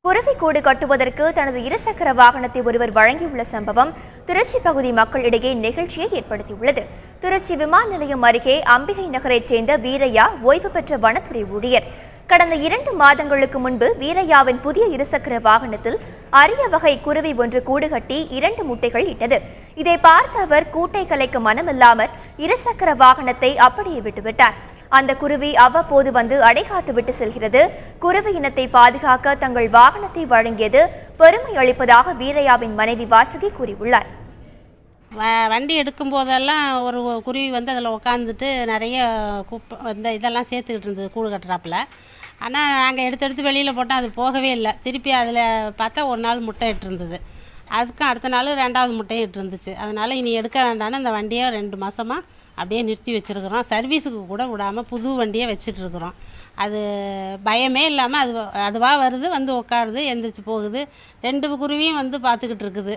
குருவி கூடு கட்டுவதற்கு தனது இருசக்கர வாகனத்தை ஒருவர் வழங்கியுள்ள சம்பவம் திருச்சி பகுதி மக்களிடையே நெகிழ்ச்சியை ஏற்படுத்தியுள்ளது. திருச்சி விமான நிலையம் அருகே அம்பிகை நகரைச் சேர்ந்த வீரையா ஓய்வு பெற்ற வனத்துறை ஊழியர். கடந்த 2 மாதங்களுக்கு முன்பு வீரையாவின் புதிய இருசக்கர வாகனத்தில் அரிய வகை குருவி ஒன்று கூடு கட்டி 2 முட்டைகள் இட்டது. இதை பார்த்த அவர் கூட்டை கலைக்க மனமில்லாமல் இருசக்கர வாகனத்தை அப்படியே விட்டுவிட்டார். அந்த குருவி அவ்வப்போது வந்து அடைகாத்து விட்டு செல்கிறது. குருவி இனத்தை பாதுகாக்க தங்கள் வாகனத்தை வழங்கியது பெருமை அளிப்பதாக வீரையாவின் மனைவி வாசுகி கூறியுள்ளார். வண்டி எடுக்கும் போதெல்லாம் ஒரு குருவி வந்து அதில் உட்காந்துட்டு நிறைய குப்பை இதெல்லாம் சேர்த்துக்கிட்டு இருந்தது கூடு கட்டுறாப்புல. ஆனால் நாங்கள் எடுத்து வெளியில் போட்டால் அது போகவே இல்லை. திருப்பி அதில் பார்த்தா ஒரு நாள் முட்டை இட்டுருந்தது. அதுக்கும் அடுத்த நாள் 2வது முட்டையும் இட்டுருந்துச்சு. அதனால் இனி எடுக்க வேண்டாம்னு அந்த வண்டியை 2 மாதமாக அப்படியே நிறுத்தி வச்சுருக்குறோம். சர்வீஸுக்கு கூட விடாமல் புது வண்டியை வச்சிட்ருக்குறோம். அது பயமே இல்லாமல் அதுவாக வருது, வந்து உட்காருது, எந்திரிச்சு போகுது. 2 குருவியும் வந்து பார்த்துக்கிட்டு இருக்குது.